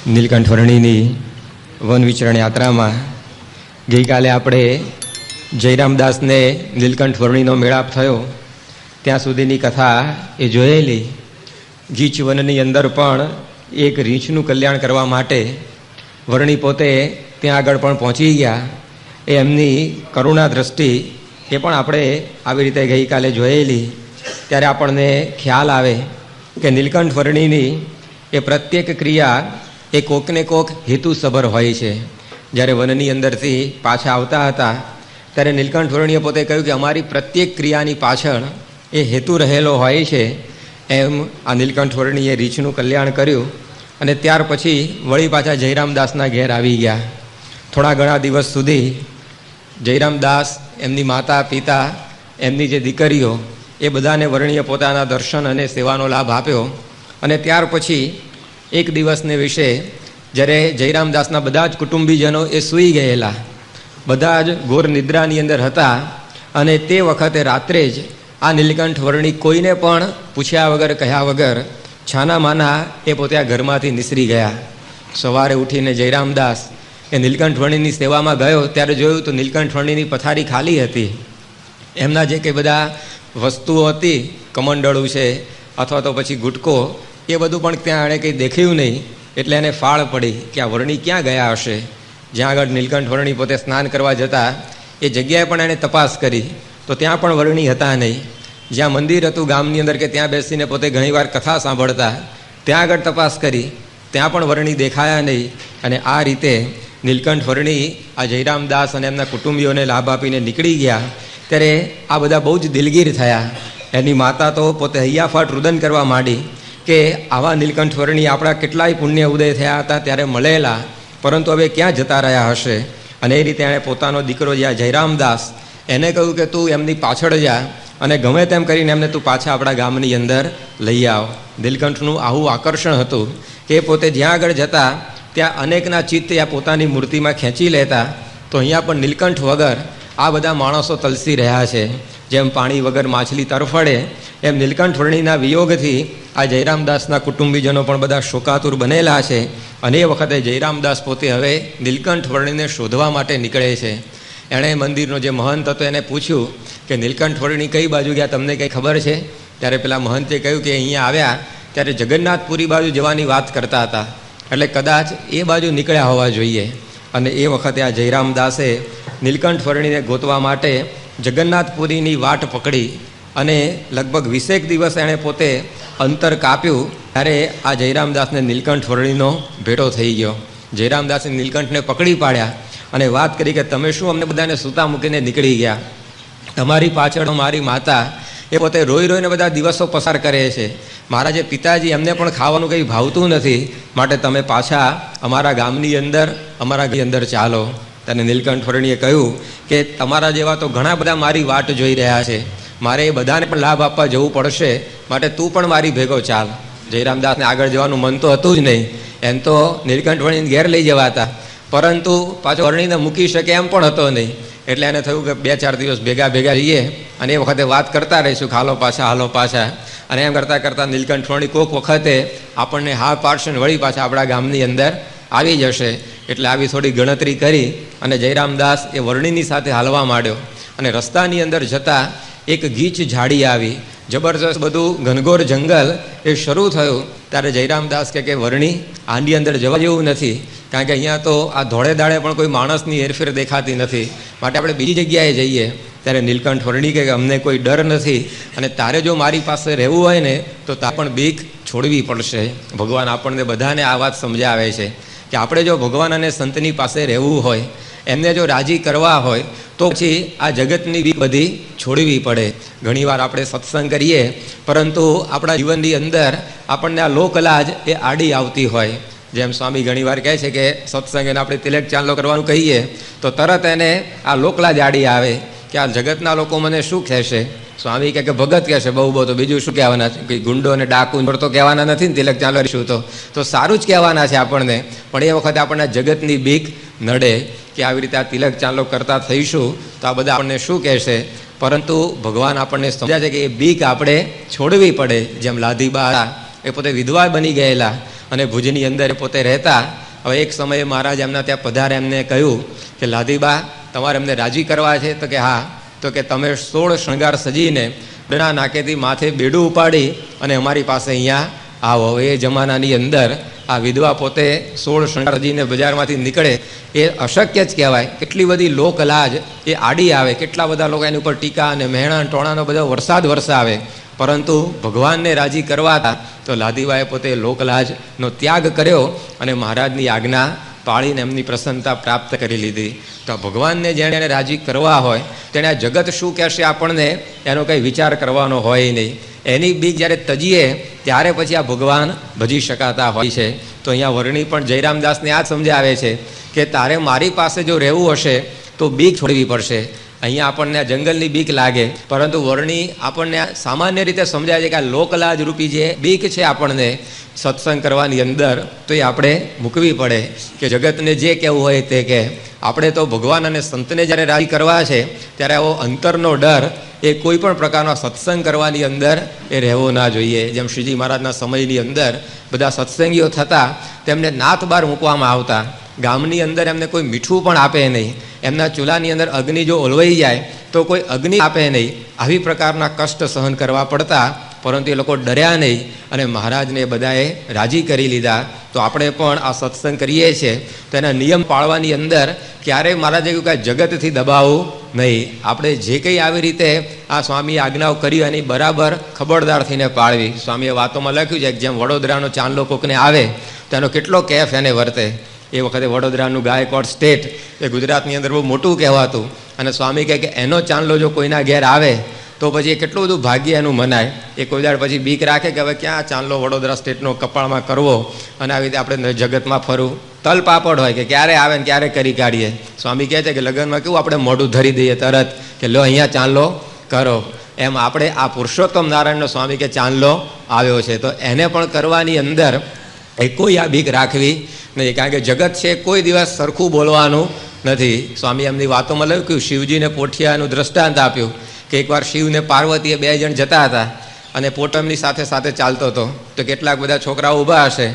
Nilkanth વર્ણીની one વિચરણ યાત્રામાં ગઈકાલે આપણે જયરામદાસને નીલકંઠ વર્ણીનો મેળાપ થયો ત્યાં સુધીની કથા એ જોયેલી. ગીચ વનની અંદર પણ એક રીંછનું કલ્યાણ કરવા માટે વર્ણી પોતે ત્યાં આગળ પણ પહોંચી ગયા. એ એમની કરુણા દ્રષ્ટિ એ પણ આપણે આવી રીતે ગઈકાલે જોયેલી. ત્યારે આપણને ખ્યાલ આવે કે નીલકંઠ વર્ણીની એ પ્રત્યેક ક્રિયા એ કોકને કોક હેતુસભર હોય છે. જ્યારે વનની અંદરથી પાછા આવતા હતા ત્યારે નીલકંઠ વર્ણીએ પોતે કહ્યું કે અમારી પ્રત્યેક ક્રિયાની પાછળ એ હેતુ રહેલો હોય છે. એમ આ નીલકંઠ વર્ણીએ રીંછનું કલ્યાણ કર્યું અને ત્યાર પછી વળી પાછા જયરામદાસના ઘેર આવી ગયા. થોડા ઘણા દિવસ સુધી જયરામદાસ, એમની માતા પિતા, એમની જે દીકરીઓ એ બધાને વર્ણીએ પોતાના દર્શન અને સેવાનો લાભ આપ્યો. અને ત્યાર પછી એક દિવસને વિશે જ્યારે જયરામદાસના બધા જ કુટુંબીજનો એ સૂઈ ગયેલા, બધા જ ઘોર નિદ્રાની અંદર હતા. અને તે વખતે રાત્રે જ આ નીલકંઠ વર્ણી કોઈને પણ પૂછ્યા વગર કહ્યા વગર છાના માના એ પોતે આ ઘરમાંથી નિસરી ગયા. સવારે ઉઠીને જયરામદાસ એ નીલકંઠ વર્ણીની સેવામાં ગયો ત્યારે જોયું તો નીલકંઠ વર્ણીની પથારી ખાલી હતી. એમના જે કંઈ બધા વસ્તુઓ હતી, કમંડળું છે અથવા તો પછી ગુટકો, એ બધું પણ ત્યાં એણે કંઈ દેખ્યું નહીં. એટલે એને ફાળ પડી કે આ વર્ણી ક્યાં ગયા હશે. જ્યાં આગળ નીલકંઠ વર્ણી પોતે સ્નાન કરવા જતા એ જગ્યાએ પણ એણે તપાસ કરી તો ત્યાં પણ વર્ણી હતા નહીં. જ્યાં મંદિર હતું ગામની અંદર કે ત્યાં બેસીને પોતે ઘણીવાર કથા સાંભળતા ત્યાં આગળ તપાસ કરી, ત્યાં પણ વર્ણી દેખાયા નહીં. અને આ રીતે નીલકંઠ વર્ણી આ જયરામદાસ અને એમના કુટુંબીઓને લાભ આપીને નીકળી ગયા. ત્યારે આ બધા બહુ જ દિલગીર થયા. એની માતા તો પોતે હૈયાફાટ રુદન કરવા માંડી કે આવા નીલકંઠ વર્ણી આપણા કેટલાય પુણ્ય ઉદય થયા હતા ત્યારે મળેલા, પરંતુ હવે ક્યાં જતા રહ્યા હશે. અને એ રીતે એણે પોતાનો દીકરો જ્યાં જયરામદાસ એને કહ્યું કે તું એમની પાછળ જા અને ગમે તેમ કરીને એમને તું પાછા આપણા ગામની અંદર લઈ આવ. નીલકંઠનું આવું આકર્ષણ હતું કે પોતે જ્યાં આગળ જતા ત્યાં અનેકના ચિત્ત આ પોતાની મૂર્તિમાં ખેંચી લેતા. તો અહીંયા પણ નીલકંઠ વગર આ બધા માણસો તલસી રહ્યા છે. જેમ પાણી વગર માછલી તરફડે એમ નીલકંઠ વર્ણીના વિયોગથી આ જયરામદાસના કુટુંબીજનો પણ બધા શોકાતુર બનેલા છે. અને એ વખતે જયરામદાસ પોતે હવે નીલકંઠ વર્ણીને શોધવા માટે નીકળે છે. એણે મંદિરનો જે મહંત હતો એને પૂછ્યું કે નીલકંઠ વર્ણી કઈ બાજુ ગયા, તમને કંઈ ખબર છે? ત્યારે પેલા મહંતે કહ્યું કે અહીંયા આવ્યા ત્યારે જગન્નાથપુરી બાજુ જવાની વાત કરતા હતા, એટલે કદાચ એ બાજુ નીકળ્યા હોવા જોઈએ. અને એ વખતે આ જયરામદાસે નીલકંઠ વર્ણીને ગોતવા માટે જગન્નાથપુરીની વાટ પકડી અને લગભગ 20 દિવસ એણે પોતે અંતર કાપ્યું. ત્યારે આ જયરામદાસને નીલકંઠ વર્ણીનો ભેટો થઈ ગયો. જયરામદાસે નીલકંઠને પકડી પાડ્યા અને વાત કરી કે તમે શું અમને બધાને સૂતા મૂકીને નીકળી ગયા? તમારી પાછળ મારી માતા એ પોતે રોઈ રોઈને બધા દિવસો પસાર કરે છે. મારા જે પિતાજી એમને પણ ખાવાનું કંઈ ભાવતું નથી, માટે તમે પાછા અમારા ગામની અંદર અમારા ઘરની અંદર ચાલો. તેને નીલકંઠ વર્ણીએ કહ્યું કે તમારા જેવા તો ઘણા બધા મારી વાટ જોઈ રહ્યા છે, મારે એ બધાને પણ લાભ આપવા જવું પડશે, માટે તું પણ મારી ભેગો ચાલ. જયરામદાસને આગળ જવાનું મન તો હતું જ નહીં. એમ તો નીલકંઠ વર્ણીને ઘેર લઈ જવાતા, પરંતુ પાછો વર્ણીને મૂકી શકે એમ પણ હતો નહીં. એટલે એને થયું કે 2-4 દિવસ ભેગા જઈએ અને એ વખતે વાત કરતા રહીશું, હાલો પાછા. અને એમ કરતાં કરતાં નીલકંઠ વર્ણી કોઈક વખતે આપણને હા પાડશે ને વળી પાછા આપણા ગામની અંદર આવી જશે. એટલે આવી થોડી ગણતરી કરી અને જયરામદાસ એ વર્ણીની સાથે હાલવા માંડ્યો. અને રસ્તાની અંદર જતાં એક ગીચ ઝાડી આવી, જબરજસ્ત બધું ઘનઘોર જંગલ એ શરૂ થયું. ત્યારે જયરામદાસ કે વર્ણી આની અંદર જવા જેવું નથી, કારણ કે અહીંયા તો આ ધોળે દાડે પણ કોઈ માણસની હેરફેર દેખાતી નથી, માટે આપણે બીજી જગ્યાએ જઈએ. ત્યારે નીલકંઠ વર્ણી કે અમને કોઈ ડર નથી, અને તારે જો મારી પાસે રહેવું હોય ને તો તારે પણ બીક છોડવી પડશે. ભગવાન આપણને બધાને આ વાત સમજાવે છે કે આપણે જો ભગવાન અને સંતની પાસે રહેવું હોય, એમને જો રાજી કરવા હોય તો પછી આ જગતની બીક બધી છોડવી પડે. ઘણીવાર આપણે સત્સંગ કરીએ પરંતુ આપણા જીવનની અંદર આપણને આ લોકલાજ એ આડી આવતી હોય. જેમ સ્વામી ઘણીવાર કહે છે કે સત્સંગ એને આપણે તિલક ચાંદલો કરવાનું કહીએ તો તરત એને આ લોકલાજ આડી આવે કે આ જગતના લોકો મને શું કહેશે. સ્વામી કહે કે ભગત કહેશે બહુ તો બીજું શું કહેવાના છે, કંઈ ગુંડો અને ડાકુ તો કહેવાના નથી ને, તિલક ચાંદલો કરીશું તો સારું જ કહેવાના છે આપણને. પણ એ વખતે આપણને જગતની બીક નડે કે આવી રીતે આ તિલક ચાંદલો કરતા થઈશું તો આ બધા આપણને શું કહેશે. પરંતુ ભગવાન આપણને સમજાય છે કે એ બીક આપણે છોડવી પડે. જેમ લાધીબા એ પોતે વિધવા બની ગયેલા, અને ભુજની અંદર પોતે રહેતા. હવે એક સમયે મહારાજ એમના ત્યાં પધારે, એમને કહ્યું કે લાધીબા તમારે એમને રાજી કરવા છે? તો કે હા. તો કે તમે 16 શણગાર સજીને ડણા નાકેથી માથે બેડું ઉપાડી અને અમારી પાસે અહીંયા આવો. એ જમાનાની અંદર આ વિધવા પોતે 16 શણગાર સજીને બજારમાંથી નીકળે એ અશક્ય જ કહેવાય. કેટલી બધી લોકલાજ એ આડી આવે, કેટલા બધા લોકો એની ઉપર ટીકા અને મહેણા ટોણાનો બધો વરસાદ વરસાવે, પરંતુ ભગવાનને રાજી કરવા હતા તો લાધીબાએ પોતે લોકલાજનો ત્યાગ કર્યો અને મહારાજની આજ્ઞા પાળીને એમની પ્રસન્નતા પ્રાપ્ત કરી લીધી. તો ભગવાનને જેણે રાજી કરવા હોય તેણે આ જગત શું કહેશે આપણને એનો કંઈ વિચાર કરવાનો હોય નહીં. એની બીક જ્યારે તજીએ ત્યારે પછી આ ભગવાન ભજી શકાતા હોય છે. તો અહીંયા વર્ણી પણ જયરામદાસને આ સમજાવે છે કે તારે મારી પાસે જો રહેવું હશે તો બીક છોડવી પડશે. અહીંયા આપણને આ જંગલની બીક લાગે, પરંતુ વર્ણી આપણને સામાન્ય રીતે સમજાય છે કે આ લોકલાજ રૂપી જે બીક છે આપણને સત્સંગ કરવાની અંદર, તો એ આપણે મૂકવી પડે કે જગતને જે કહેવું હોય તે કહે. આપણે તો ભગવાન અને સંતને જ્યારે રાજી કરવા છે ત્યારે આવો અંતરનો ડર એ કોઈ પણ પ્રકારનો સત્સંગ કરવાની અંદર એ રહેવો ના જોઈએ. જેમ શ્રીજી મહારાજના સમયની અંદર બધા સત્સંગીઓ થતા તેમને નાથ બાર મૂકવામાં આવતા. ગામની અંદર એમને કોઈ મીઠું પણ આપે નહીં, એમના ચૂલાની અંદર અગ્નિ જો ઓલવાઈ જાય તો કોઈ અગ્નિ આપે નહીં. આવી પ્રકારના કષ્ટ સહન કરવા પડતા, પરંતુ એ લોકો ડર્યા નહીં અને મહારાજને બધાએ રાજી કરી લીધા. તો આપણે પણ આ સત્સંગ કરીએ છીએ તો એના નિયમ પાળવાની અંદર ક્યારેય મહારાજે કહ્યું કે જગતથી દબાવવું નહીં. આપણે જે કંઈ આવી રીતે આ સ્વામીએ આજ્ઞાઓ કરી એની બરાબર ખબરદાર થઈને પાળવી. સ્વામીએ વાતોમાં લખ્યું છે કે જેમ વડોદરાનો ચાંદલો કોકને આવે તો એનો કેટલો કેફ એને વર્તે. એ વખતે વડોદરાનું ગાયકવાડ સ્ટેટ એ ગુજરાતની અંદર બહુ મોટું કહેવાતું, અને સ્વામી કહે કે એનો ચાંદલો જો કોઈના ઘેર આવે તો પછી એ કેટલું બધું ભાગ્ય એનું મનાય. એ કોઈ દાડ પછી બીક રાખે કે હવે ક્યાં ચાંદલો વડોદરા સ્ટેટનો કપાળમાં કરવો અને આવી રીતે આપણે જગતમાં ફરવું. તલ પાપડ હોય કે ક્યારે આવે ને ક્યારે કરી કાઢીએ. સ્વામી કહે છે કે લગ્નમાં કેવું આપણે મોઢું ધરી દઈએ તરત કે લો અહીંયા ચાંદલો કરો. એમ આપણે આ પુરુષોત્તમ નારાયણનો સ્વામી કે ચાંદલો આવ્યો છે તો એને પણ કરવાની અંદર એ કોઈ આ બીક રાખવી નહીં, કારણ કે જગત છે કોઈ દિવસ સરખું બોલવાનું નથી. સ્વામી એમની વાતોમાં લખ્યું, શિવજીને પોઠિયાનું દ્રષ્ટાંત આપ્યું કે એકવાર શિવને પાર્વતીએ 2 જણ જતા હતા અને પોટમની સાથે સાથે ચાલતો હતો. તો કેટલાક બધા છોકરાઓ ઊભા હશે,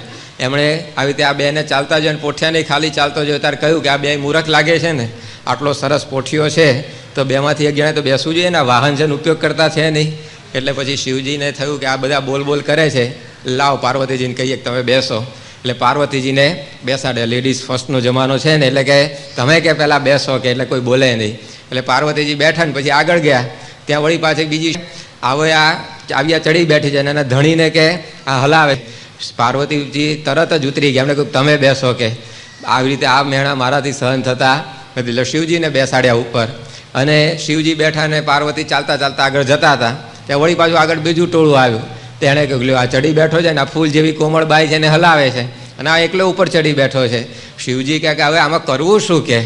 એમણે આવી રીતે આ 2ને ચાલતા જઈને પોઠિયાને ખાલી ચાલતો જોયો ત્યારે કહ્યું કે આ 2 મૂરખ લાગે છે ને, આટલો સરસ પોઠિયો છે તો 2માંથી 1 જણે તો બેસવું જોઈએ ને, વાહન જેનો ઉપયોગ કરતા છે નહીં. એટલે પછી શિવજીને થયું કે આ બધા બોલ કરે છે, લાવ પાર્વતીજીને કહીએ કે તમે બેસો. એટલે પાર્વતીજીને બેસાડે. લેડીઝ ફર્સ્ટનો જમાનો છે ને, એટલે કે તમે કે પહેલાં બેસો કે એટલે કોઈ બોલે નહીં. એટલે પાર્વતીજી બેઠા ને પછી આગળ ગયા. ત્યાં વળી પાછી બીજી આવ્યા ચડી બેઠી છે અને એના ધણીને કે આ હલાવે. પાર્વતીજી તરત જ ઉતરી ગયા, એમને કહ્યું તમે બેસો કે આવી રીતે આ મેણા મારાથી સહન થતા નથી. એટલે શિવજીને બેસાડ્યા ઉપર અને શિવજી બેઠા ને પાર્વતી ચાલતા ચાલતા આગળ જતા હતા. ત્યાં વળી પાછું આગળ બીજું ટોળું આવ્યું. તેણે કહ્યું આ ચડી બેઠો છે ને, આ ફૂલ જેવી કોમળ બાઈ છે એને હલાવે છે અને આ એકલો ઉપર ચડી બેઠો છે. શિવજી કહે કે હવે આમાં કરવું શું? કે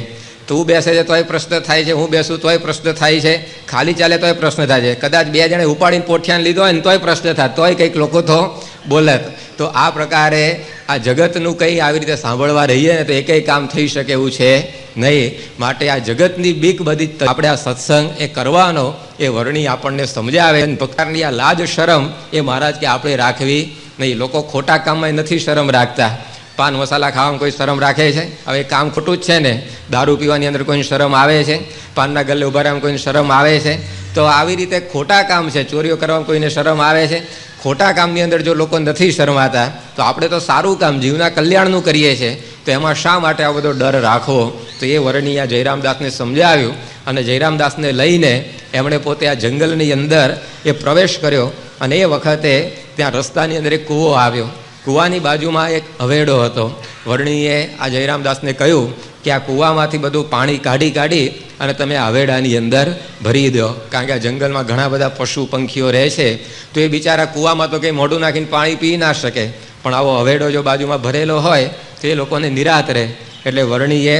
તું બેસે છે તોય પ્રશ્ન થાય છે, હું બેસું તોય પ્રશ્ન થાય છે, ખાલી ચાલે તોય પ્રશ્ન થાય છે, કદાચ 2 જણે ઉપાડીને પોઠિયાને લીધો હોય ને તોય પ્રશ્ન થાય, તોય કંઈક લોકો તો બોલે. તો આ પ્રકારે આ જગતનું કંઈ આવી રીતે સાંભળવા રહીએ ને તો એ કંઈ કામ થઈ શકે એવું છે નહીં. માટે આ જગતની બીક બધી આપણે આ સત્સંગ એ કરવાનો એ વર્ણી આપણને સમજાવે. પ્રકારની આ લાજ શરમ એ મહારાજ કે આપણે રાખવી નહીં. લોકો ખોટા કામમાં નથી શરમ રાખતા. પાન મસાલા ખાવામાં કોઈ શરમ રાખે છે? હવે કામ ખોટું જ છે ને. દારૂ પીવાની અંદર કોઈને શરમ આવે છે? પાનના ગલ્લે ઉભા રહેવામાં કોઈને શરમ આવે છે? તો આવી રીતે ખોટા કામ છે. ચોરીઓ કરવામાં કોઈને શરમ આવે છે? ખોટા કામની અંદર જો લોકો નથી શરમાતા તો આપણે તો સારું કામ જીવના કલ્યાણનું કરીએ છીએ, તો એમાં શા માટે આ બધો ડર રાખવો? તો એ વર્ણિયા જયરામદાસને સમજાવ્યું અને જયરામદાસને લઈને એમણે પોતે આ જંગલની અંદર એ પ્રવેશ કર્યો. અને એ વખતે ત્યાં રસ્તાની અંદર એક કૂવો આવ્યો. કૂવાની બાજુમાં એક હવેડો હતો. વર્ણીએ આ જયરામદાસને કહ્યું કે આ કૂવામાંથી બધું પાણી કાઢી અને તમે હવેડાની અંદર ભરી દો, કારણ કે આ જંગલમાં ઘણા બધા પશુ પંખીઓ રહે છે, તો એ બિચારા કૂવામાં તો કંઈ મોઢું નાખીને પાણી પી ના શકે, પણ આવો હવેડો જો બાજુમાં ભરેલો હોય તો એ લોકોને નિરાત રહે. એટલે વર્ણીએ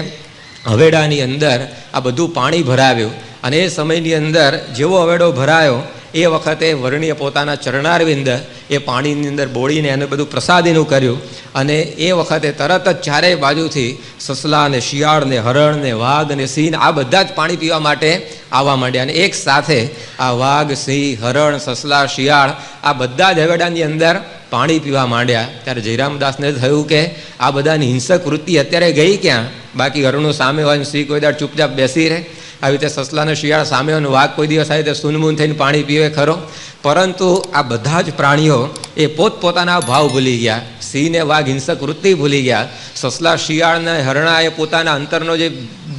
હવેડાની અંદર આ બધું પાણી ભરાવ્યું. અને એ સમયની અંદર જેવો હવેડો ભરાયો એ વખતે વર્ણીએ પોતાના ચરણારવિંદ એ પાણીની અંદર બોળીને એને બધું પ્રસાદીનું કર્યું. અને એ વખતે તરત જ ચારેય બાજુથી સસલા ને શિયાળ ને હરણ ને વાઘ ને સિંહ આ બધા જ પાણી પીવા માટે આવવા માંડ્યા. અને એક સાથે આ વાઘ, સિંહ, હરણ, સસલા, શિયાળ આ બધા જ હવેડાની અંદર પાણી પીવા માંડ્યા. ત્યારે જયરામદાસને થયું કે આ બધાની હિંસક વૃત્તિ અત્યારે ગઈ ક્યાં? બાકી હરણું સામે હોય સિંહ કોઈ દાડ ચૂપચાપ બેસી રહે? આવી રીતે સસલાને શિયાળ સામે હોય, વાઘ કોઈ દિવસ આવી રીતે સૂનમૂન થઈને પાણી પીવે ખરો? પરંતુ આ બધા જ પ્રાણીઓ એ પોતપોતાના ભાવ ભૂલી ગયા. સિંહને વાઘ હિંસક વૃત્તિ ભૂલી ગયા. સસલા શિયાળને હરણા એ પોતાના અંતરનો જે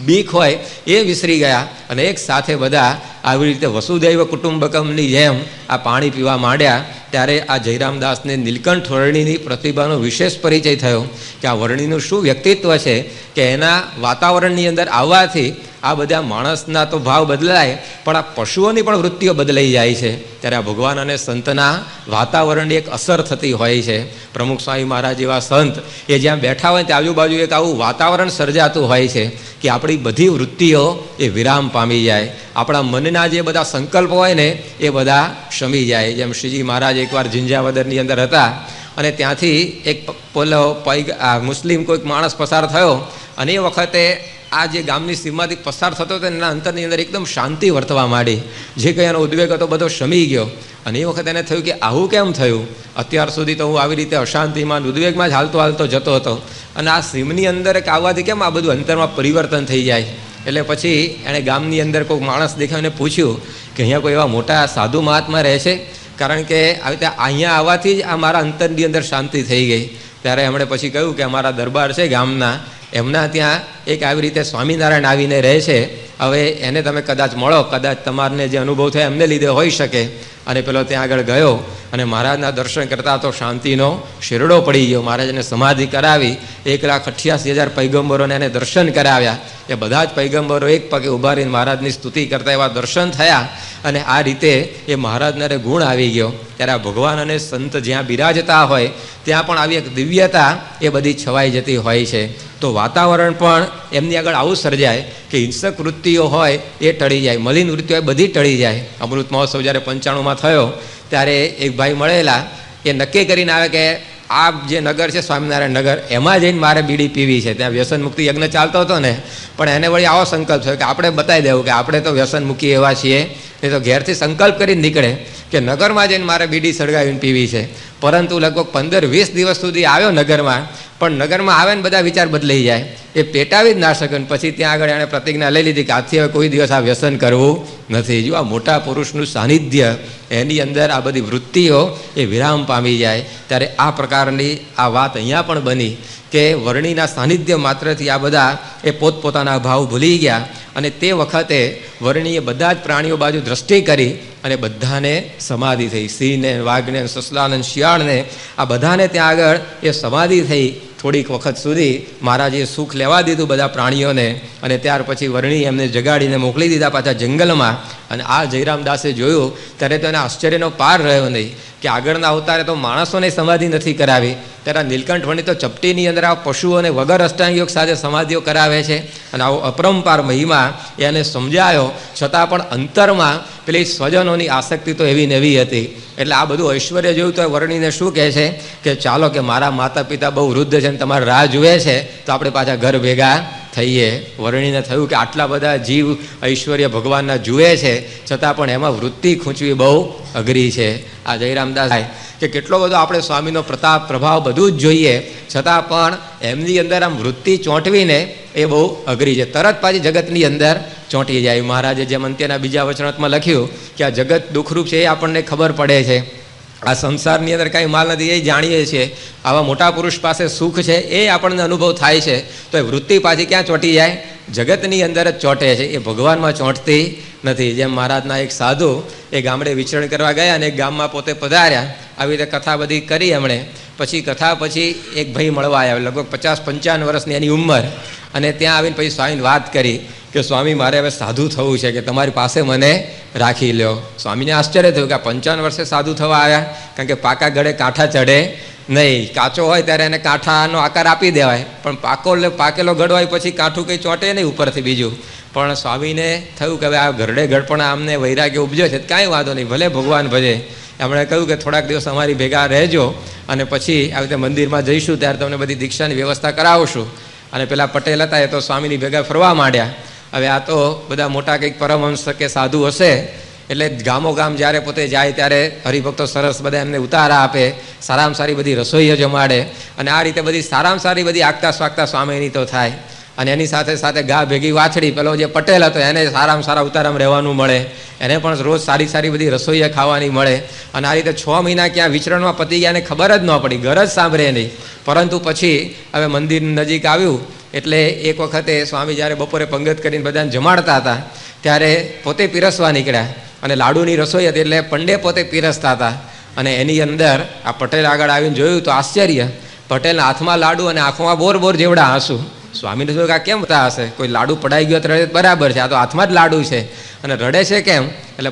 બીક હોય એ વિસરી ગયા અને એક સાથે બધા આવી રીતે વસુદૈવ કુટુંબકમની જેમ આ પાણી પીવા માંડ્યા. ત્યારે આ જયરામદાસને નીલકંઠ વર્ણિની પ્રતિભાનો વિશેષ પરિચય થયો કે આ વર્ણિનું શું વ્યક્તિત્વ છે કે એના વાતાવરણની અંદર આવવાથી આ બધા માણસના તો ભાવ બદલાય પણ આ પશુઓની પણ વૃત્તિઓ બદલાઈ જાય છે. ત્યારે આ ભગવાન અને સંતના વાતાવરણની એક અસર થતી હોય છે. પ્રમુખ સ્વામી મહારાજ જેવા સંત એ જ્યાં બેઠા હોય ત્યાં આજુબાજુ એક આવું વાતાવરણ સર્જાતું હોય છે કે આપણી બધી વૃત્તિઓ એ વિરામ પામી જાય. આપણા મનના જે બધા સંકલ્પો હોય ને એ બધા શમી જાય. જેમ શ્રીજી મહારાજ એકવાર ઝિંઝાવદરની અંદર હતા અને ત્યાંથી એક પોલો મુસ્લિમ કોઈક માણસ પસાર થયો અને એ વખતે આ જે ગામની સીમાથી પસાર થતો હતો એના અંતરની અંદર એકદમ શાંતિ વર્તવા માંડી. જે કંઈ એનો ઉદ્વેગ હતો બધો શમી ગયો. અને એ વખતે એને થયું કે આવું કેમ થયું? અત્યાર સુધી તો હું આવી રીતે અશાંતિમાં ઉદ્વેગમાં જ હાલતો જતો હતો અને આ સીમની અંદર એક આવવાથી કેમ આ બધું અંતરમાં પરિવર્તન થઈ જાય? એટલે પછી એણે ગામની અંદર કોઈ માણસ દેખાઈને પૂછ્યું કે અહીંયા કોઈ એવા મોટા સાધુ મહાત્મા રહે છે? કારણ કે આવી રીતે અહીંયા આવવાથી જ આ મારા અંતરની અંદર શાંતિ થઈ ગઈ. ત્યારે એમણે પછી કહ્યું કે અમારા દરબાર છે ગામના, એમના ત્યાં એક આવી રીતે સ્વામિનારાયણ આવીને રહે છે. હવે એને તમે કદાચ મળો, કદાચ તમારને જે અનુભવ થયો એમને લીધે હોઈ શકે. અને પેલો ત્યાં આગળ ગયો અને મહારાજના દર્શન કરતા તો શાંતિનો શેરડો પડી ગયો. મહારાજને સમાધિ કરાવી 1,88,000 પૈગંબરોને એને દર્શન કરાવ્યા. એ બધા જ પૈગંબરો એક પગે ઉભા રહીને મહારાજની સ્તુતિ કરતા એવા દર્શન થયા અને આ રીતે એ મહારાજને ગુણ આવી ગયો. ત્યારે આ ભગવાન અને સંત જ્યાં બિરાજતા હોય ત્યાં પણ આવી એક દિવ્યતા એ બધી છવાઈ જતી હોય છે. તો વાતાવરણ પણ એમની આગળ આવું સર્જાય કે હિંસક વૃત્તિઓ હોય એ ટળી જાય, મલિન વૃત્તિઓ હોય બધી ટળી જાય. અમૃત મહોત્સવ જ્યારે 95માં થયો ત્યારે એક ભાઈ મળેલા, એ નક્કી કરીને આવે કે આ જે નગર છે સ્વામિનારાયણ નગર, એમાં જઈને મારે બીડી પીવી છે. ત્યાં વ્યસન મુક્તિ યજ્ઞ ચાલતો હતો ને, પણ એને વળી આવો સંકલ્પ થયો કે આપણે બતાવી દેવું કે આપણે તો વ્યસન મૂકી એવા છીએ. એ તો ઘેરથી સંકલ્પ કરીને નીકળે કે નગરમાં જઈને મારે બીડી સળગાવીને પીવી છે. પરંતુ લગભગ 15-20 દિવસ સુધી આવ્યો નગરમાં, પણ નગરમાં આવે ને બધા વિચાર બદલાઈ જાય, એ પેટાવી જ ના શકે. પછી ત્યાં આગળ એણે પ્રતિજ્ઞા લઈ લીધી કે આજથી હવે કોઈ દિવસ આ વ્યસન કરવું નથી. જો આ મોટા પુરુષનું સાનિધ્ય એની અંદર આ બધી વૃત્તિઓ એ વિરામ પામી જાય. ત્યારે આ પ્રકારની આ વાત અહીંયા પણ બની કે વર્ણિના સાનિધ્ય માત્રથી આ બધા એ પોતપોતાના ભાવ ભૂલી ગયા અને તે વખતે વર્ણીએ બધા જ પ્રાણીઓ બાજુ દ્રષ્ટિ કરી અને બધાને સમાધિ થઈ. સિંહને, વાઘને, સસલાને, શિયાળને આ બધાને ત્યાં આગળ એ સમાધિ થઈ. થોડીક વખત સુધી મહારાજે સુખ લેવા દીધું બધા પ્રાણીઓને અને ત્યાર પછી વર્ણી એમને જગાડીને મોકલી દીધા પાછા જંગલમાં. અને આ જયરામદાસે જોયું ત્યારે તો એને આશ્ચર્યનો પાર રહ્યો નહીં કે આગળના અવતારે તો માણસોને સમાધિ નથી કરાવી, ત્યારે નીલકંઠ વર્ણિ તો ચપટીની અંદર આ પશુઓને વગર અષ્ટાંગ યોગ સાથે સમાધિઓ કરાવે છે. અને આવો અપરંપાર મહિમા એને સમજાયો છતાં પણ અંતરમાં પેલી સ્વજનોની આસક્તિ તો એવી ને એવી હતી. એટલે આ બધું ઐશ્વર્ય જોયું તો વર્ણીને શું કહે છે કે ચાલો કે મારા માતા પિતા બહુ વૃદ્ધ છે અને તમારે રાહ જુએ છે તો આપણે પાછા ઘર ભેગા થઈએ. વર્ણીને થયું કે આટલા બધા જીવ ઐશ્વર્ય ભગવાનના જુએ છે છતાં પણ એમાં વૃત્તિ ખૂંચવી બહુ અઘરી છે. આ જયરામદાસ કે કેટલો બધો આપણે સ્વામીનો પ્રતાપ પ્રભાવ બધું જ જોઈએ છતાં પણ એમની અંદર આમ વૃત્તિ ચોંટવીને એ બહુ અઘરી છે. તરત પાછી જગતની અંદર ચોંટી જાય. મહારાજે જેમ અંત્યના બીજા વચનાત્માં લખ્યું કે આ જગત દુઃખરૂપ છે એ આપણને ખબર પડે છે, આ સંસારની અંદર કાંઈ માલ નથી એ જાણીએ છીએ, આવા મોટા પુરુષ પાસે સુખ છે એ આપણને અનુભવ થાય છે, તો એ વૃત્તિ પાછી ક્યાં ચોંટી જાય? જગતની અંદર જ ચોંટે છે, એ ભગવાનમાં ચોંટતી નથી. જેમ મહારાજના એક સાધુ એ ગામડે વિચરણ કરવા ગયા અને એક ગામમાં પોતે પધાર્યા, આવી રીતે કથા બધી કરી એમણે. પછી કથા પછી એક ભાઈ મળવા આવ્યા, લગભગ 50-55 વર્ષની એની ઉંમર, અને ત્યાં આવીને પછી સ્વામીને વાત કરી કે સ્વામી મારે હવે સાધુ થવું છે કે તમારી પાસે મને રાખી લ્યો. સ્વામીને આશ્ચર્ય થયું કે આ 55 વર્ષે સાધુ થવા આવ્યા, કારણ કે પાકા ગળે કાંઠા ચડે નહીં. કાચો હોય ત્યારે એને કાંઠાનો આકાર આપી દેવાય, પણ પાકેલો ગળ હોય પછી કાંઠું કંઈ ચોંટે નહીં ઉપરથી બીજું. પણ સ્વામીને થયું કે હવે આ ગરડે ગળપણ આમને વૈરાગ્ય ઉપજ્યો છે, કાંઈ વાંધો નહીં, ભલે ભગવાન ભજે. એમણે કહ્યું કે થોડાક દિવસ અમારી ભેગા રહેજો અને પછી આવી રીતે મંદિરમાં જઈશું ત્યારે તમને બધી દીક્ષાની વ્યવસ્થા કરાવશું. અને પેલા પટેલ હતા એ તો સ્વામીની ભેગા ફરવા માંડ્યા. હવે આ તો બધા મોટા કંઈક પરમહંસ કે સાધુ હશે એટલે ગામોગામ જ્યારે પોતે જાય ત્યારે હરિભક્તો સરસ બધા એમને ઉતારા આપે, સારામાં સારી બધી રસોઈઓ જમાડે, અને આ રીતે બધી સારામાં સારી બધી આગતા સ્વાગતા સ્વામીની તો થાય. અને એની સાથે સાથે ગા ભેગી વાછડી, પેલો જે પટેલ હતો એને સારામાં સારા ઉતારામાં રહેવાનું મળે, એને પણ રોજ સારી સારી બધી રસોઈએ ખાવાની મળે. અને આ રીતે 6 મહિના ક્યાં વિચરણમાં પતી ગયા એને ખબર જ ન પડી, ગરજ સાંભળે નહીં. પરંતુ પછી હવે મંદિર નજીક આવ્યું એટલે એક વખતે સ્વામી જ્યારે બપોરે પંગત કરીને બધાને જમાડતા હતા ત્યારે પોતે પીરસવા નીકળ્યા, અને લાડુની રસોઈ હતી એટલે પંડે પોતે પીરસતા હતા. અને એની અંદર આ પટેલ આગળ આવીને જોયું તો આશ્ચર્ય, પટેલના હાથમાં લાડુ અને આંખોમાં બોર જેવડા આંસુ. સ્વામીને જોયું કે આ કેમ થતા હશે, કોઈ લાડુ પડાઈ ગયો તો રડે બરાબર છે, આ તો હાથમાં જ લાડુ છે અને રડે છે કેમ? એટલે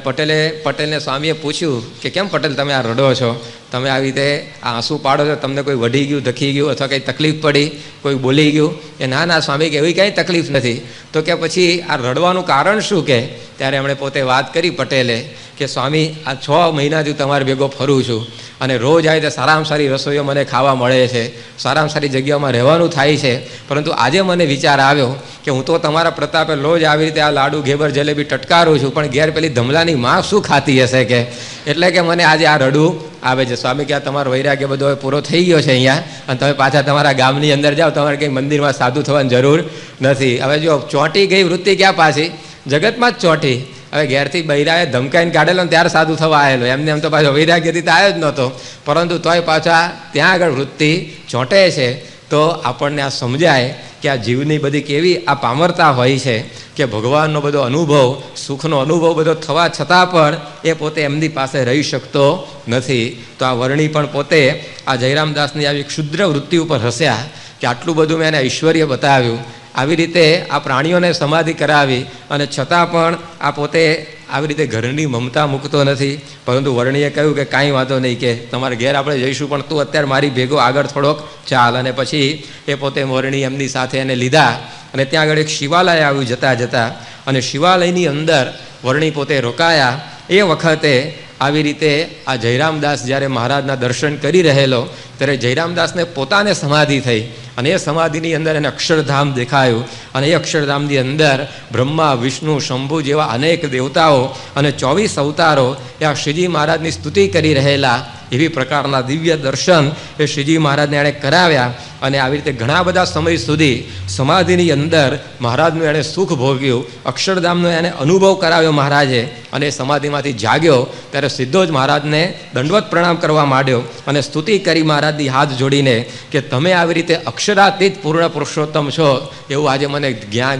પટેલને સ્વામીએ પૂછ્યું કે કેમ પટેલ તમે આ રડો છો, તમે આવી રીતે આ આંસુ પાડો છો, તમને કોઈ વઢી ગયું, ધખી ગયું અથવા કંઈ તકલીફ પડી, કોઈ બોલી ગયું? એ ના સ્વામી કે એવી કંઈ તકલીફ નથી. તો કે પછી આ રડવાનું કારણ શું? કે ત્યારે એમણે પોતે વાત કરી પટેલે કે સ્વામી આ 6 મહિનાથી તમારે ભેગો ફરું છું અને રોજ આવી રીતે સારામાં સારી રસોઈઓ મને ખાવા મળે છે, સારામાં સારી જગ્યામાં રહેવાનું થાય છે, પરંતુ આજે મને વિચાર આવ્યો કે હું તો તમારા પ્રતાપે રોજ આવી રીતે આ લાડુ ઘેબર જલેબી ટટકારું છું, પણ ઘેર પેલી ધમલાની માં શું ખાતી હશે કે, એટલે કે મને આજે આ રડવું આવે છે. સ્વામી કે આ તમારો વૈરાગ્ય બધો હવે પૂરો થઈ ગયો છે અહીંયા, અને તમે પાછા તમારા ગામની અંદર જાઓ, તમારે કંઈ મંદિરમાં સાધુ થવાની જરૂર નથી. હવે જો ચોંટી ગઈ વૃત્તિ ક્યાં પાછી? જગતમાં જ ચોંટી. હવે ઘેરથી બૈરાએ ધમકાઈને કાઢેલો ને ત્યારે સાધુ થવા આવેલો, એમને એમ તો પાછો વૈરાગ્યથી તો આવ્યો જ નહોતો, પરંતુ તોય પાછા ત્યાં આગળ વૃત્તિ ચોંટે છે. તો આપણને આ સમજાય કે આ જીવની બધી કેવી આ પામરતા હોય છે કે ભગવાનનો બધો અનુભવ, સુખનો અનુભવ બધો થવા છતાં પણ એ પોતે એમની પાસે રહી શકતો નથી. તો આ વર્ણી પણ પોતે આ જયરામદાસની આવી ક્ષુદ્ર વૃત્તિ ઉપર હસ્યા કે આટલું બધું મેં એને ઐશ્વર્ય બતાવ્યું, આવી રીતે આ પ્રાણીઓને સમાધિ કરાવી, અને છતાં પણ આ પોતે આવી રીતે ઘરની મમતા મૂકતો નથી. પરંતુ વર્ણીએ કહ્યું કે કાંઈ વાંધો નહીં, કે તમારે ઘેર આપણે જઈશું, પણ તું અત્યારે મારી ભેગો આગળ થોડોક ચાલ. અને પછી એ પોતે વર્ણી એમની સાથે એને લીધા, અને ત્યાં આગળ એક શિવાલય આવ્યું જતાં, અને શિવાલયની અંદર વર્ણી પોતે રોકાયા. એ વખતે આવી રીતે આ જયરામદાસ જ્યારે મહારાજના દર્શન કરી રહેલો ત્યારે જયરામદાસને પોતાને સમાધિ થઈ, અને એ સમાધિની અંદર એને અક્ષરધામ દેખાયું, અને એ અક્ષરધામની અંદર બ્રહ્મા, વિષ્ણુ, શંભુ જેવા અનેક દેવતાઓ અને 24 અવતારો એ આ શ્રીજી મહારાજની સ્તુતિ કરી રહેલા એવી પ્રકારના દિવ્ય દર્શન એ શ્રીજી મહારાજને એણે કરાવ્યા. અને આવી રીતે ઘણા બધા સમય સુધી સમાધિની અંદર મહારાજનું એણે સુખ ભોગ્યું, અક્ષરધામનો એને અનુભવ કરાવ્યો મહારાજે. અને સમાધિમાંથી જાગ્યો ત્યારે સીધો જ મહારાજને દંડવત પ્રણામ કરવા માંડ્યો અને સ્તુતિ કરી મહારાજની હાથ જોડીને કે તમે આવી રીતે અક્ષરાતીત પૂર્ણ પુરુષોત્તમ છો એવું આજે મને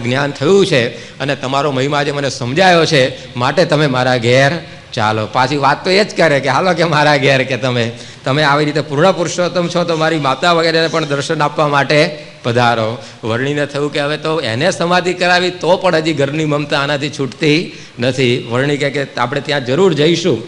જ્ઞાન થયું છે, અને તમારો મહિમા આજે મને સમજાયો છે, માટે તમે મારા ઘેર ચાલો. પાછી વાત તો એ જ કરે કે હાલો કે મારા ઘેર, કે તમે આવી રીતે પૂર્ણ પુરુષોત્તમ છો તો મારી માતા વગેરેને પણ દર્શન આપવા માટે પધારો. વર્ણીને થયું કે હવે તો એને સમાધિ કરાવી તો પણ હજી ઘરની મમતા આનાથી છૂટતી નથી. વર્ણી કહે કે આપણે ત્યાં જરૂર જઈશું,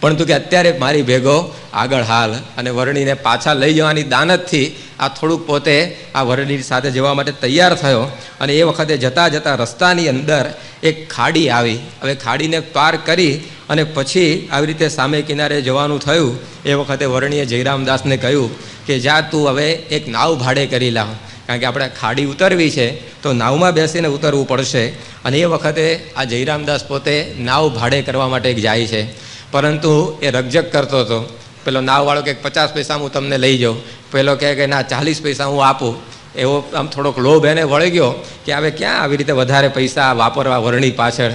પરંતુ કે અત્યારે મારી ભેગો આગળ હાલ. અને વર્ણીને પાછા લઈ જવાની દાનતથી આ થોડુંક પોતે આ વર્ણી સાથે જવા માટે તૈયાર થયો. અને એ વખતે જતાં રસ્તાની અંદર એક ખાડી આવી. હવે ખાડીને પાર કરી અને પછી આવી રીતે સામે કિનારે જવાનું થયું. એ વખતે વર્ણીએ જયરામદાસને કહ્યું કે જા તું હવે એક નાવ ભાડે કરી લાવ, કારણ કે આપણે ખાડી ઉતરવી છે તો નાવમાં બેસીને ઉતરવું પડશે. અને એ વખતે આ જયરામદાસ પોતે નાવ ભાડે કરવા માટે જાય છે, પરંતુ એ રકઝક કરતો હતો. પેલો નાવવાળો કે 50 પૈસા હું તમને લઈ જાઉં, પેલો કહે કે ના 40 પૈસા હું આપું. એવો આમ થોડોક લોભ એને વળી ગયો કે હવે ક્યાં આવી રીતે વધારે પૈસા વાપરવા વર્ણી પાછળ.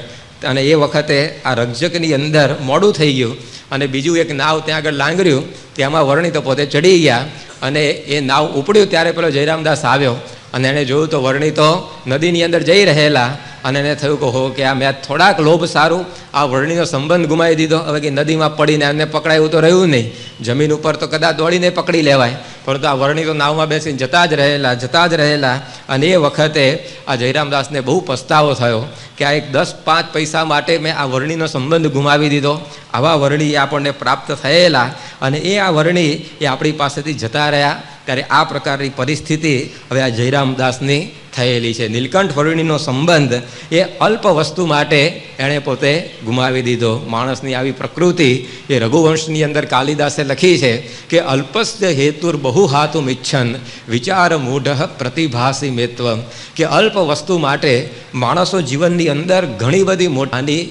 અને એ વખતે આ રકઝકની અંદર મોડું થઈ ગયું, અને બીજું એક નાવ ત્યાં આગળ લાંગર્યું, તેમાં વર્ણી તો પોતે ચડી ગયા. અને એ નાવ ઉપડ્યું ત્યારે પેલો જયરામદાસ આવ્યો, અને એણે જોયું તો વર્ણી તો નદીની અંદર જઈ રહેલા. અને એને થયું કે હો કે આ મેં થોડાક લોભ સારું આ વર્ણીનો સંબંધ ગુમાવી દીધો. હવે કે નદીમાં પડીને એમને પકડાયું તો રહ્યું નહીં, જમીન ઉપર તો કદાચ દોડીને પકડી લેવાય, પરંતુ આ વર્ણી તો નાવમાં બેસીને જતા જ રહેલા. અને એ વખતે આ જયરામદાસને બહુ પસ્તાવો થયો કે આ એક 10-5 પૈસા માટે મેં આ વર્ણીનો સંબંધ ગુમાવી દીધો. આવા વર્ણી આપણને પ્રાપ્ત થયેલા, અને એ આ વર્ણી એ આપણી પાસેથી જતા રહ્યા. ત્યારે આ પ્રકારની પરિસ્થિતિ હવે આ જયરામદાસની થયેલી છે. નીલકંઠ વર્ણીનો સંબંધ એ અલ્પ વસ્તુ માટે એણે પોતે ગુમાવી દીધો. માણસની આવી પ્રકૃતિ એ રઘુવંશની અંદર કાલિદાસે લખી છે કે અલ્પસ્ય હેતુર બહુ હાતુમ ઇચ્છન વિચાર મૂઢ પ્રતિભાસી મેત્વમ, કે અલ્પ વસ્તુ માટે માણસો જીવનની અંદર ઘણી બધી મોટાની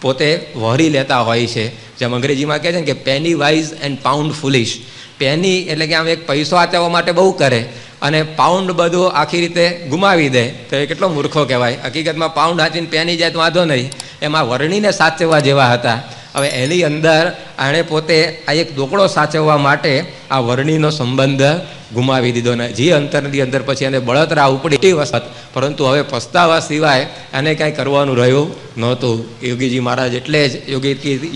પોતે વહોરી લેતા હોય છે. જેમ અંગ્રેજીમાં કહે છે ને કે penny wise and pound ફુલિશ. Penny એટલે કે આમ એક પૈસો આચવવા માટે બહુ કરે અને પાઉન્ડ બધું આખી રીતે ગુમાવી દે તો એ કેટલો મૂર્ખો કહેવાય. હકીકતમાં પાઉન્ડ હાચીને પેની જાય તો વાંધો નહીં, એમાં વર્ણીને સાચવવા જેવા હતા. હવે એની અંદર એણે પોતે આ એક દોકડો સાચવવા માટે આ વર્ણીનો સંબંધ ગુમાવી દીધો ને જે અંતરની અંદર પછી એને બળતરા ઉપડી વસત, પરંતુ હવે પસ્તાવા સિવાય એને કાંઈ કરવાનું રહ્યું નહોતું. યોગીજી મહારાજ એટલે જ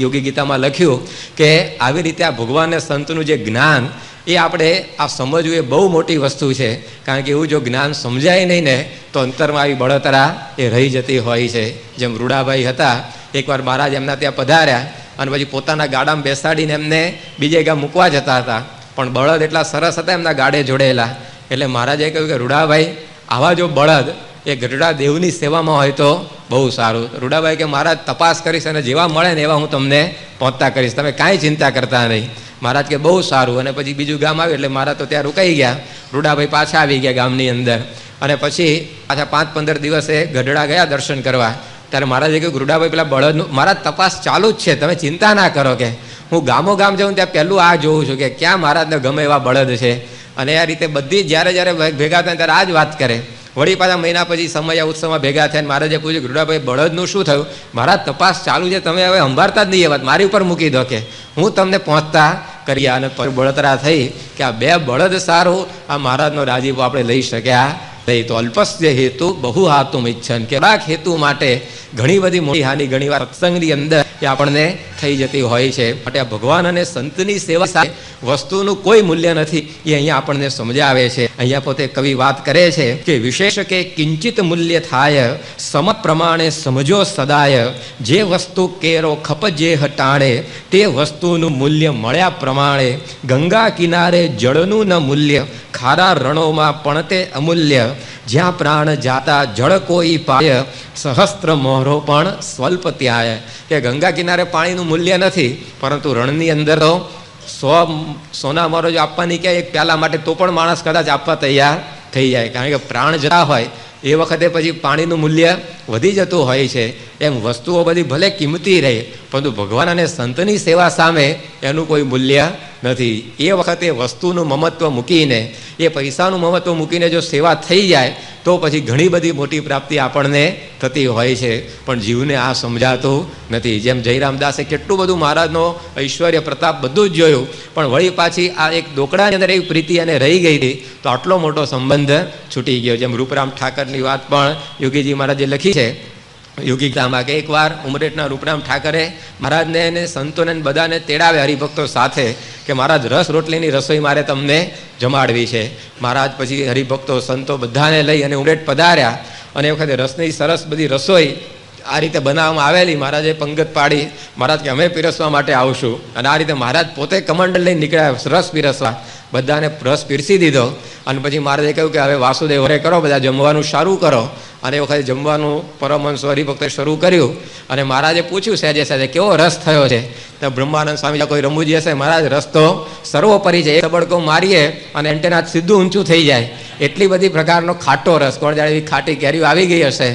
યોગી ગીતામાં લખ્યું કે આવી રીતે આ ભગવાન અને સંતનું જે જ્ઞાન એ આપણે આ સમજવું એ બહુ મોટી વસ્તુ છે. કારણ કે એવું જો જ્ઞાન સમજાય નહીં ને તો અંતરમાં આવી બળતરા એ રહી જતી હોય છે. જેમ રૂડાભાઈ હતા, એકવાર મહારાજ એમના ત્યાં પધાર્યા અને પછી પોતાના ગાડામાં બેસાડીને એમને બીજે ગામ મૂકવા જતા હતા, પણ બળદ એટલા સરસ હતા એમના ગાડે જોડેલા. એટલે મહારાજે કહ્યું કે રૂડાભાઈ, આવા જો બળદ એ ગઢડા દેવની સેવામાં હોય તો બહુ સારું. રૂડાભાઈ કે મહારાજ તપાસ કરીશ અને જેવા મળે ને એવા હું તમને પહોંચતા કરીશ, તમે કાંઈ ચિંતા કરતા નહીં. મહારાજ કે બહુ સારું. અને પછી બીજું ગામ આવ્યું એટલે મહારાજ તો ત્યાં રોકાઈ ગયા. રૂડાભાઈ પાછા આવી ગયા ગામની અંદર અને પછી પાછા 5-15 દિવસે ગઢડા ગયા દર્શન કરવા. ત્યારે મહારાજે કહ્યું રૂડાભાઈ પેલા બળદનું મહારાજ તપાસ ચાલુ જ છે, તમે ચિંતા ના કરો, કે હું ગામો ગામ જાઉં ત્યાં પહેલું આ જોઉં છું કે ક્યાં મહારાજને ગમે એવા બળદ છે. અને આ રીતે બધી જ્યારે ભેગા થાય ત્યારે આ જ વાત કરે. વળી પાછા મહિના પછી સમય ઉત્સવમાં ભેગા થયા. મહારાજે પૂછ્યું રૂડાભાઈ બળદનું શું થયું? મહારાજ તપાસ ચાલુ છે, તમે હવે સંભાળતા જ નહીં, એ વાત મારી ઉપર મૂકી દો કે હું તમને પહોંચતા કર્યા. અને બળતરા થઈ કે આ 2 બળદ સારું, આ મહારાજનો રાજીપો આપણે લઈ શક્યા નહીં. તો અલ્પસ્ય હેતુ બહુ હાતુમ ઈચ્છન, કેટલાક હેતુ માટે ઘણી બધી મોટી હાનિ ઘણી વાર સત્સંગની અંદર એ આપણને થઈ જતી હોય છે. માટે આ ભગવાન અને સંતની સેવા સાથે વસ્તુનું કોઈ મૂલ્ય નથી, એ અહીંયા આપણને સમજાવે છે. અહીંયા પોતે કવિ વાત કરે છે કે વિશેષ કે કિંચિત મૂલ્ય થાય, સમ પ્રમાણે સમજો સદાય, જે વસ્તુ કેરો ખપજે હટાણે, તે વસ્તુનું મૂલ્ય મળ્યા પ્રમાણે. ગંગા કિનારે જળનું ન મૂલ્ય, ખારા રણોમાં પણ તે અમૂલ્ય, જ્યાં પ્રાણ જાતા જળ કોઈ પાય, સહસ્ત્ર મોહરો પણ સ્વલ્પ ત્યાય. કે ગંગા કિનારે પાણીનું મૂલ્ય નથી, પરંતુ રણની અંદર તો 100 સોના મોહરો જો આપવાની કહે એક પ્યાલા માટે તો પણ માણસ કદાચ આપવા તૈયાર થઈ જાય. કારણ કે પ્રાણ જતા હોય એ વખતે પછી પાણીનું મૂલ્ય વધી જતું હોય છે. એમ વસ્તુઓ બધી ભલે કિંમતી રહે, પરંતુ ભગવાન અને સંતની સેવા સામે એનું કોઈ મૂલ્ય નથી. એ વખતે વસ્તુનું મમત્વ મૂકીને, એ પૈસાનું મમત્વ મૂકીને જો સેવા થઈ જાય તો પછી ઘણી બધી મોટી પ્રાપ્તિ આપણને થતી હોય છે. પણ જીવને આ સમજાતું નથી. જેમ જયરામદાસે કેટલું બધું મહારાજનો ઐશ્વર્ય પ્રતાપ બધું જ જોયું, પણ વળી પાછી આ એક દોકડાની અંદર એવી પ્રીતિ અને રહી ગઈ હતી તો આટલો મોટો સંબંધ છૂટી ગયો. જેમ રૂપરામ ઠાકરની વાત પણ યોગીજી મહારાજે લખી છે યોગી ગીતામાં, કે એકવાર ઉમરેઠના રૂપરામ ઠાકરે મહારાજને અને સંતોને બધાને તેડાવે હરિભક્તો સાથે કે મહારાજ રસ રોટલીની રસોઈ મારે તમને જમાડવી છે. મહારાજ પછી હરિભક્તો સંતો બધાને લઈ અને ઉમરેઠ પધાર્યા અને એ વખતે રસની સરસ બધી રસોઈ આ રીતે બનાવવામાં આવેલી. મહારાજે પંગત પાડી, મહારાજ કે અમે પીરસવા માટે આવશું. અને આ રીતે મહારાજ પોતે કમંડલ લઈને નીકળ્યા રસ પીરસવા. બધાને રસ પીરસી દીધો અને પછી મહારાજે કહ્યું કે હવે વાસુદેવ હરે કરો, બધા જમવાનું સારું કરો. અને એ વખતે જમવાનું પરમહંસ હરિભક્તે શરૂ કર્યું. અને મહારાજે પૂછ્યું સહેજે સહેજે કેવો રસ થયો છે? તો બ્રહ્માનંદ સ્વામી કોઈ રમૂજી હશે, મહારાજ રસ તો સર્વોપરી છે, એક તબડકો મારીએ અને એન્ટેના સીધું ઊંચું થઈ જાય એટલી બધી પ્રકારનો ખાટો રસ. કોણ જાણે એવી ખાટી કેરીઓ આવી ગઈ હશે.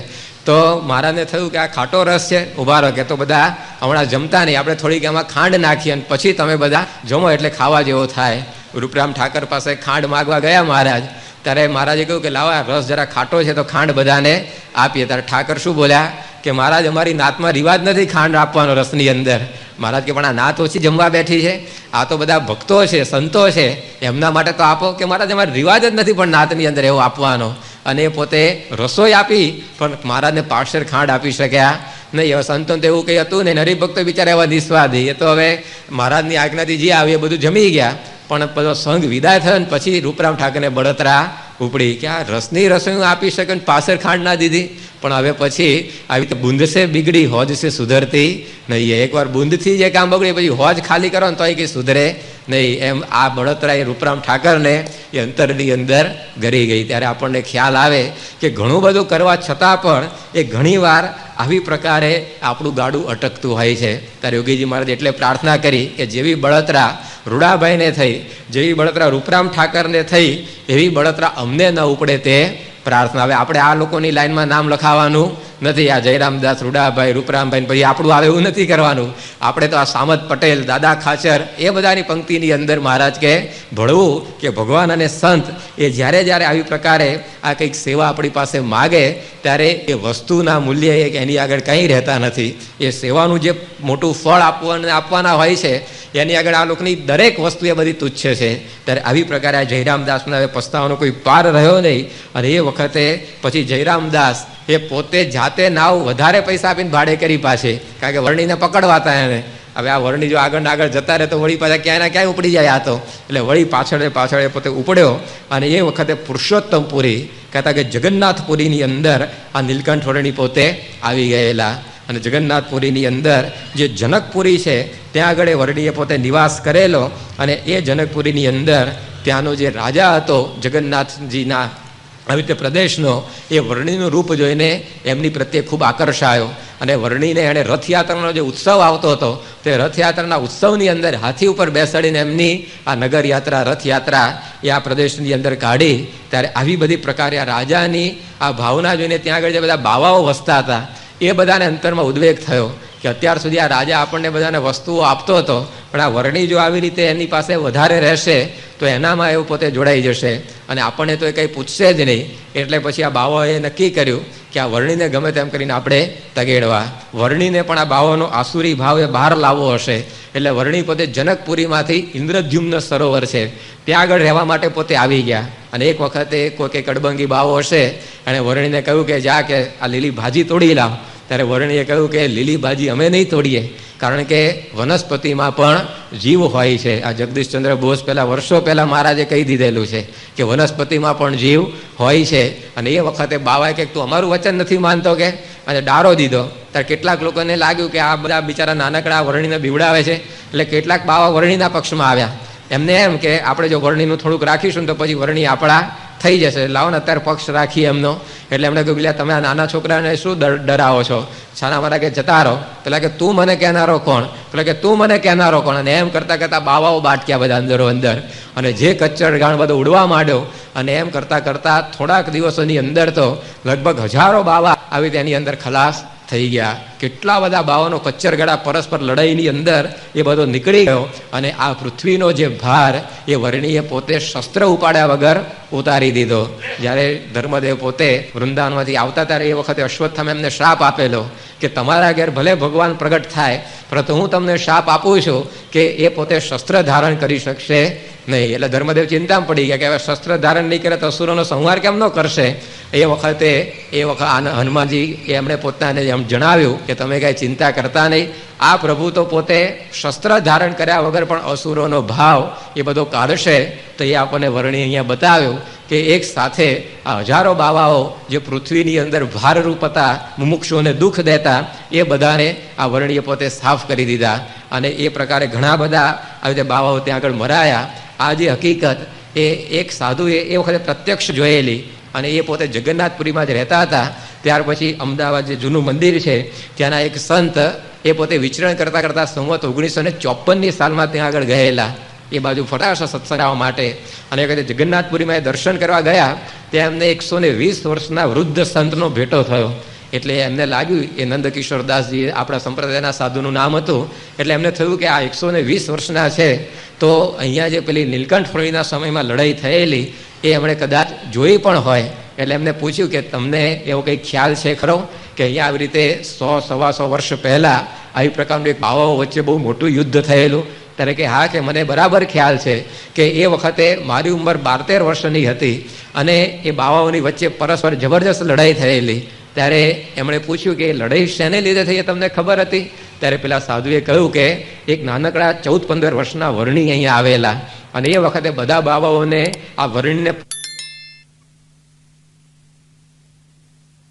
તો મહારાજને થયું કે આ ખાટો રસ છે, ઉભા રહો, કે તો બધા હમણાં જમતા નહીં, આપણે થોડીક એમાં ખાંડ નાખીએ અને પછી તમે બધા જમો એટલે ખાવા જેવો થાય. રૂપરામ ઠાકર પાસે ખાંડ માગવા ગયા મહારાજ. ત્યારે મહારાજે કહ્યું કે લાવો આ રસ જરા ખાટો છે તો ખાંડ બધાને આપીએ. ત્યારે ઠાકર શું બોલ્યા કે મહારાજ અમારી નાતમાં રિવાજ નથી ખાંડ આપવાનો રસની અંદર. મહારાજ કે પણ આ નાત ઓછી જમવા બેઠી છે, આ તો બધા ભક્તો છે, સંતો છે, એમના માટે તો આપો. કે મહારાજ અમારે રિવાજ જ નથી પણ નાતની અંદર એવો આપવાનો. અને એ પોતે રસોઈ આપી પણ મહારાજને પાવશેર ખાંડ આપી શક્યા નહીં. હવે સંતો તો એવું કંઈ હતું ને, હરિભક્તો બિચારા એવા નિસ્વાદી, એ તો હવે મહારાજની આજ્ઞાથી જે આવી એ બધું જમી ગયા. પણ બધો સંઘ વિદાય થયો ને પછી રૂપરામ ઠાકરને બળતરા ઉપડી કે આ રસની રસોઈ આપી શકે ને પાછળ ખાંડ ના દીધી. પણ હવે પછી આવી રીતે બુંદસે બિગડી હોજ સે સુધરતી નહીં. એકવાર બુંદથી જે કામ બગડે પછી હોજ ખાલી કરો ને તો એ કંઈ સુધરે નહીં. એમ આ બળતરા એ રૂપરામ ઠાકરને એ અંતરની અંદર ગરી ગઈ. ત્યારે આપણને ખ્યાલ આવે કે ઘણું બધું કરવા છતાં પણ એ ઘણીવાર આવી પ્રકારે આપણું ગાડું અટકતું હોય છે. ત્યારે યોગીજી મહારાજ એટલે પ્રાર્થના કરી કે જેવી બળતરા રૂડાભાઈને થઈ, જેવી બળતરા રૂપરામ ઠાકરને થઈ, એવી બળતરા અમને ન ઉપડે તે પ્રાર્થના. હવે આપણે આ લોકોની લાઈનમાં નામ લખાવવાનું નથી. આ જયરામદાસ, રૂડાભાઈ, રૂપરામભાઈ પછી આપણું આવે એવું નથી કરવાનું. આપણે તો આ સામત પટેલ, દાદા ખાચર એ બધાની પંક્તિની અંદર મહારાજ કે ભળવું કે ભગવાન અને સંત એ જ્યારે જ્યારે આવી પ્રકારે આ કંઈક સેવા આપણી પાસે માગે ત્યારે એ વસ્તુના મૂલ્ય એની આગળ કંઈ રહેતા નથી. એ સેવાનું જે મોટું ફળ આપવાના હોય છે એની આગળ આ લોકોની દરેક વસ્તુ એ બધી તુચ્છ છે. ત્યારે આવી પ્રકારે આ જયરામદાસને હવે પસ્તાવાનો કોઈ પાર રહ્યો નહીં. અને એ વખતે પછી જયરામદાસ એ પોતે જાતે નાવ વધારે પૈસા આપીને ભાડે કરી પાછી, કારણ કે વર્ણીને પકડવાતા એને. હવે આ વર્ણી જો આગળ ને આગળ જતા રહે તો વળી પાછા ક્યાંય ના ક્યાંય ઉપડી જાય આ તો. એટલે વળી પાછળ એ પોતે ઉપડ્યો. અને એ વખતે પુરુષોત્તમપુરી કહેતા કે જગન્નાથપુરીની અંદર આ નીલકંઠ વર્ણી પોતે આવી ગયેલા. અને જગન્નાથપુરીની અંદર જે જનકપુરી છે ત્યાં આગળ એ વર્ણીએ પોતે નિવાસ કરેલો. અને એ જનકપુરીની અંદર ત્યાંનો જે રાજા હતો જગન્નાથજીના આવી રીતે પ્રદેશનો, એ વર્ણીનું રૂપ જોઈને એમની પ્રત્યે ખૂબ આકર્ષાયો. અને વર્ણીને એણે રથયાત્રાનો જે ઉત્સવ આવતો હતો તે રથયાત્રાના ઉત્સવની અંદર હાથી ઉપર બેસાડીને એમની આ નગરયાત્રા, રથયાત્રા એ આ પ્રદેશની અંદર કાઢી. ત્યારે આવી બધી પ્રકારે આ રાજાની આ ભાવના જોઈને ત્યાં આગળ જે બધા બાવાઓ વસતા હતા એ બધાને અંતરમાં ઉદ્વેગ થયો કે અત્યાર સુધી આ રાજા આપણને બધાને વસ્તુઓ આપતો હતો, પણ આ વર્ણી જો આવી રીતે એની પાસે વધારે રહેશે તો એનામાં એવું પોતે જોડાઈ જશે અને આપણને તો એ કંઈ પૂછશે જ નહીં. એટલે પછી આ બાવાએ નક્કી કર્યું કે આ વર્ણીને ગમે તેમ કરીને આપણે તગેડવા. વર્ણીને પણ આ બાવાનો આસુરી ભાવ એ બહાર લાવવો હશે. એટલે વર્ણી પોતે જનકપુરીમાંથી ઇન્દ્રદ્યુમ્ન સરોવર છે ત્યાં આગળ રહેવા માટે પોતે આવી ગયા. અને એક વખતે કોઈ કડબંગી બાવો હશે એણે વર્ણીને કહ્યું કે જા કે આ લીલી ભાજી તોડી લાવ. ત્યારે વર્ણીએ કહ્યું કે લીલી ભાજી અમે નહીં તોડીએ, કારણ કે વનસ્પતિમાં પણ જીવ હોય છે. આ જગદીશચંદ્ર બોઝ વર્ષો પહેલાં મહારાજે કહી દીધેલું છે કે વનસ્પતિમાં પણ જીવ હોય છે. અને એ વખતે બાવાએ કે તું અમારું વચન નથી માનતો કે, અને ડારો દીધો. ત્યારે કેટલાક લોકોને લાગ્યું કે આ બધા બિચારા નાનકડા વર્ણીને બીવડાવે છે, એટલે કેટલાક બાવા વર્ણીના પક્ષમાં આવ્યા. એમને એમ કે આપણે જો વર્ણીનું થોડુંક રાખીશું તો પછી વર્ણી આપણા થઈ જશે, લાવો ને અત્યારે પક્ષ રાખીએ એમનો. એટલે એમણે કહ્યું પેલા તમે આ નાના છોકરાને શું ડરાવો છો, છાના મારા કે જતા રહો. પેલા કે તું મને કહેનારો કોણ, પેલા કે તું મને કહેનારો કોણ. અને એમ કરતાં કરતાં બાવાઓ બાટક્યા બધા અંદરો અંદર. અને જે કચ્ચર ગાણ બધો ઉડવા માંડ્યો. અને એમ કરતાં કરતાં થોડાક દિવસોની અંદર તો લગભગ હજારો બાવા આવી તેની અંદર ખલાસ થઈ ગયા. કેટલા બધા બાવાનો કચ્ચરગડા પરસ્પર લડાઈની અંદર એ બધો નીકળી ગયો. અને આ પૃથ્વીનો જે ભાર એ વર્ણીએ પોતે શસ્ત્ર ઉપાડ્યા વગર ઉતારી દીધો. જ્યારે ધર્મદેવ પોતે વૃંદાવનમાંથી આવતા ત્યારે એ વખતે અશ્વત્થામે એમને શ્રાપ આપેલો કે તમારા ઘેર ભલે ભગવાન પ્રગટ થાય, પરંતુ હું તમને શ્રાપ આપું છું કે એ પોતે શસ્ત્ર ધારણ કરી શકશે નહીં. એટલે ધર્મદેવ ચિંતામાં પડી ગયા કે હવે શસ્ત્ર ધારણ નહીં કરે તો અસુરોનો સંહાર કેમ ન કરશે. એ વખતે હનુમાનજી એમણે પોતાને એમ જણાવ્યું કે તમે કાંઈ ચિંતા કરતા નહીં, આ પ્રભુ તો પોતે શસ્ત્ર ધારણ કર્યા વગર પણ અસુરોનો ભાવ એ બધો કાઢશે. તો એ આપણને વર્ણી અહીંયા બતાવ્યું કે એક સાથે આ હજારો બાવાઓ જે પૃથ્વીની અંદર ભારરૂપ હતા, મુમુક્ષુઓને દુઃખ દેતા, એ બધાને આ વર્ણીએ પોતે સાફ કરી દીધા. અને એ પ્રકારે ઘણા બધા આવી રીતે બાવાઓ ત્યાં આગળ મરાયા. આ જે હકીકત એ એક સાધુએ એ વખતે પ્રત્યક્ષ જોયેલી. અને એ પોતે જગન્નાથપુરીમાં જ રહેતા હતા. ત્યાર પછી અમદાવાદ જે જૂનું મંદિર છે ત્યાંના એક સંત એ પોતે વિચરણ કરતાં કરતાં સંવત 1954ની સાલમાં ત્યાં આગળ ગયેલા એ બાજુ ફટાશા સત્સંગ માટે. અને એ વખતે જગન્નાથપુરીમાં એ દર્શન કરવા ગયા ત્યાં એમને 120 વર્ષના વૃદ્ધ સંતનો ભેટો થયો. એટલે એમને લાગ્યું, એ નંદકિશોરદાસજી આપણા સંપ્રદાયના સાધુનું નામ હતું, એટલે એમને થયું કે આ 120 વર્ષના છે તો અહીંયા જે પેલી નીલકંઠ વર્ણીના સમયમાં લડાઈ થયેલી એ એમણે કદાચ જોઈ પણ હોય. એટલે એમને પૂછ્યું કે તમને એવો કંઈ ખ્યાલ છે ખરો કે અહીંયા આવી રીતે 100-125 વર્ષ પહેલાં આવી પ્રકારનું એક બાવાઓ વચ્ચે બહુ મોટું યુદ્ધ થયેલું. ત્યારે કે હા, કે મને બરાબર ખ્યાલ છે કે એ વખતે મારી ઉંમર 12-13 વર્ષની હતી અને એ બાવાઓની વચ્ચે પરસ્પર જબરજસ્ત લડાઈ થયેલી. ત્યારે એમણે પૂછ્યું કે લડાઈ શેને લીધે થઈ એ તમને ખબર હતી. ત્યારે પેલા સાધુએ કહ્યું કે એક નાનકડા 14-15 વર્ષના વર્ણી અહીંયા આવેલા અને એ વખતે બધા બાવાઓને આ વર્ણીને